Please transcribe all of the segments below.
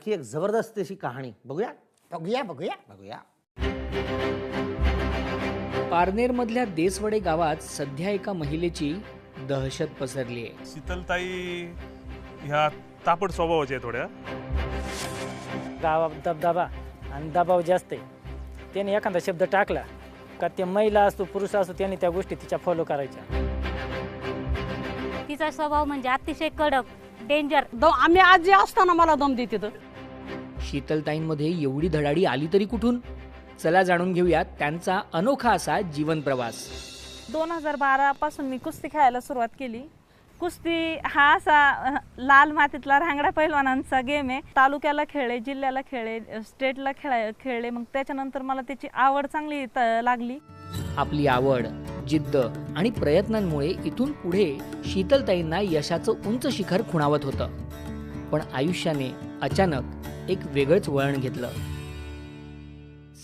आणखी एक जबरदस्त अशी कहाणी बघूया. बघूया बघूया बघूया. पारनेरमधल्या देसवडे गावात सध्या एका महिलेची दहशत पसरली आहे. शीतलताई ह्या तापड स्वभावाच्या थोड्या. गावात दबदबा आणि दबाव जास्त आहे. त्याने एखादा शब्द टाकला का ते महिला असतो पुरुष असतो त्याने त्या गोष्टी तिच्या फॉलो करायच्या. तिचा स्वभाव म्हणजे अतिशय कडक, डेंजर. आम्ही आजी असताना मला दम देते तर. शीतलताईंमध्ये एवढी धडाडी आली तरी कुठून? चला जाणून घेऊयात त्यांचा अनोखा असा जीवन प्रवास. 2012 पासून मी कुस्ती खेळायला सुरुवात केली. कुस्ती हा असा लाल मातीतला रांगडा पैलवानांचा गेम आहे. तालुक्याला खेळले, जिल्ह्याला खेळले, स्टेटला खेळले. मग त्याच्यानंतर मला त्याची आवड चांगली लागली. आपली आवड, जिद्द आणि प्रयत्नांमुळे इथून पुढे शीतलताईंना यशाचं उंच शिखर खुणावत होतं. पण आयुष्याने अचानक एक वेगळंच वळण घेतलं.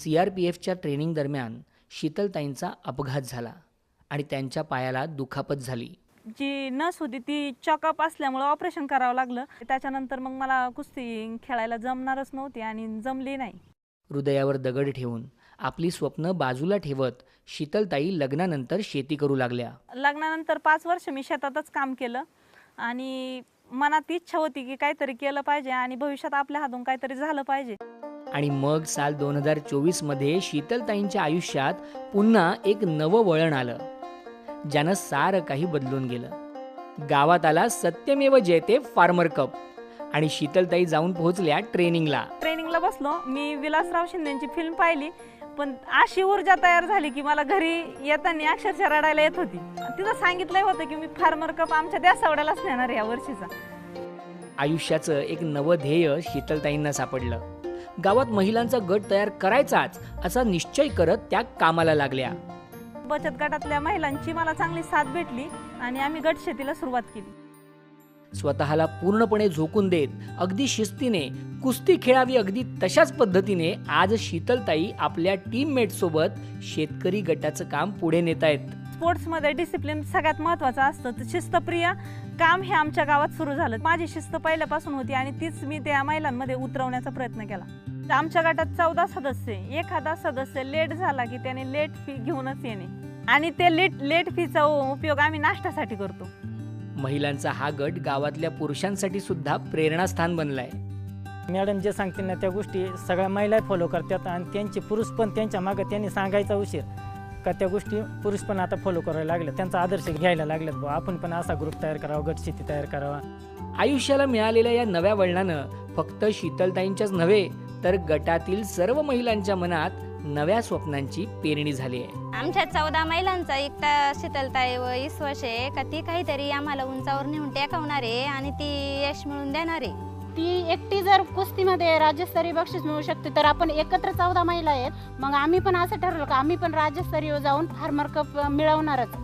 CRPFच्या ट्रेनिंग दरम्यान शीतलताईंचा अपघात झाला आणि त्यांच्या पायाला दुखापत झाली. जी नस होती ती चॉकअप असल्यामुळे ऑपरेशन करावं लागलं. त्याच्यानंतर मग मला कुस्ती खेळायला जमणारच नव्हती आणि जमली नाही. हृदयावर दगड ठेवून आपली स्वप्न बाजूला ठेवत शीतलताई लग्नानंतर शेती करू लागल्या. लग्नानंतर 5 वर्ष मी शेतातच काम केलं आणि मनात इच्छा होती की काहीतरी केलं पाहिजे आणि भविष्यात आपल्या हातून काहीतरी झालं पाहिजे. आणि मग साल 2024 मध्ये शीतलताईंच्या आयुष्यात पुन्हा एक नवं वळण आलं, ज्यानं सारं काही बदलून गेलं. गावात आला सत्यमेव जयते फार्मर कप आणि शीतलताई जाऊन पोहोचल्या ट्रेनिंगला बसलो. मी विलासराव शिंदेची फिल्म पाहिली, पण अशी ऊर्जा तयार झाली की मला घरी येताना अक्षरशः रडायला येत होती. तिथं सांगितलंय होतं की मी फार्मर कप आमच्या देसावड्यालाच नेणार या वर्षीचा. आयुष्याचं एक नवं ध्येय शीतलताईंना सापडलं. गावात महिलांचा गट तयार करायचाच असा निश्चय करत त्या कामाला लागल्या. बचत गटातल्या महिलांची मला चांगली साथ भेटली आणि आम्ही गट शेतीला सुरुवात केली. स्वतःला पूर्णपणे झोकून देत अगदी शिस्तीने कुस्ती खेळावी अगदी तशाच पद्धतीने आज शीतलताई आपल्या टीममेट सोबत शेतकरी गटाचं काम पुढे नेत आहेत. स्पोर्ट्समध्ये डिसिप्लिन सगळ्यात महत्त्वाचं असतं. तर शिस्तप्रिय काम हे आमच्या गावात सुरू झालं. माझी शिस्त पहिल्यापासून होती आणि तीच मी त्या महिलांमध्ये उतरवण्याचा प्रयत्न केला. आमच्या गटात 14 सदस्य. एखादा सदस्य लेट झाला की त्याने लेट फी घेऊनच येणे आणि ते लेट फीचा उपयोग आम्ही नाश्त्यासाठी करतो. महिलांचा हा गट गावातल्या पुरुषांसाठी सुद्धा प्रेरणास्थान बनलाय. मॅडम जे सांगतील ना त्या गोष्टी सगळ्या महिला फॉलो करतात आणि त्यांचे पुरुष पण त्यांच्या मागे त्यांनी सांगायचा उशीर का त्या गोष्टी पुरुष पण आता फॉलो करायला लागले. त्यांचा आदर्श घ्यायला लागलेत. आपण पण असा ग्रुप तयार करावा, गट शेती तयार करावा. आयुष्याला मिळालेल्या या नव्या वळणानं फक्त शीतलताईंच्याच नव्हे तर गटातील सर्व महिलांच्या मनात नव्या स्वप्नांची पेरणी झाली आहे. आमच्या 14 महिलांचा एकटा शीतलताई व विश्वास आहे का ती काहीतरी आम्हाला उंचावर नेऊन टेकवणार आहे आणि ती यश मिळवून देणार आहे. ती एकटी जर कुस्तीमध्ये राज्यस्तरीय बक्षीस मिळू शकते तर आपण एकत्र 14 महिला आहेत. मग आम्ही पण असं ठरवलं का आम्ही पण राज्यस्तरीय जाऊन फार्मर कप मिळवणारच.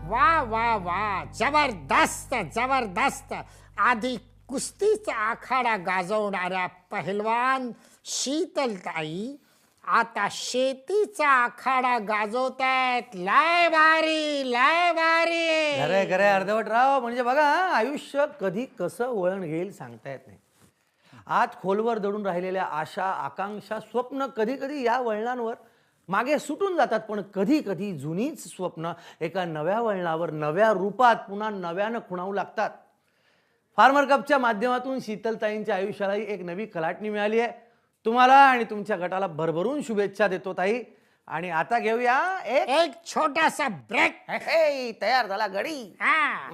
वा वा वा, जबरदस्त जबरदस्त. आधी कुस्तीचा आखाडा गाजवणाऱ्या पहिलवान शीतलताई आता शेतीचा आखाडा गाजवतायत. लय भारी लय भारी. खरे अर्धवटराव. म्हणजे बघा, आयुष्य कधी कसं वळण घेईल सांगता येत नाही. आज खोलवर दडून राहिलेल्या आशा, आकांक्षा, स्वप्न कधी कधी या वळणांवर मागे सुटून जातात. पण कधी कधी जुनीच स्वप्न एका नव्या वळणावर नव्या रूपात पुन्हा नव्यानं खुणावू लागतात. फार्मर कपच्या माध्यमातून शीतलताईंच्या आयुष्याला एक नवी कलाटणी मिळाली आहे. तुम्हाला आणि तुमच्या गटाला भरभरून शुभेच्छा देतो ताई. आणि आता घेऊया एक छोटासा ब्रेक. तयार झाला गडी. हा.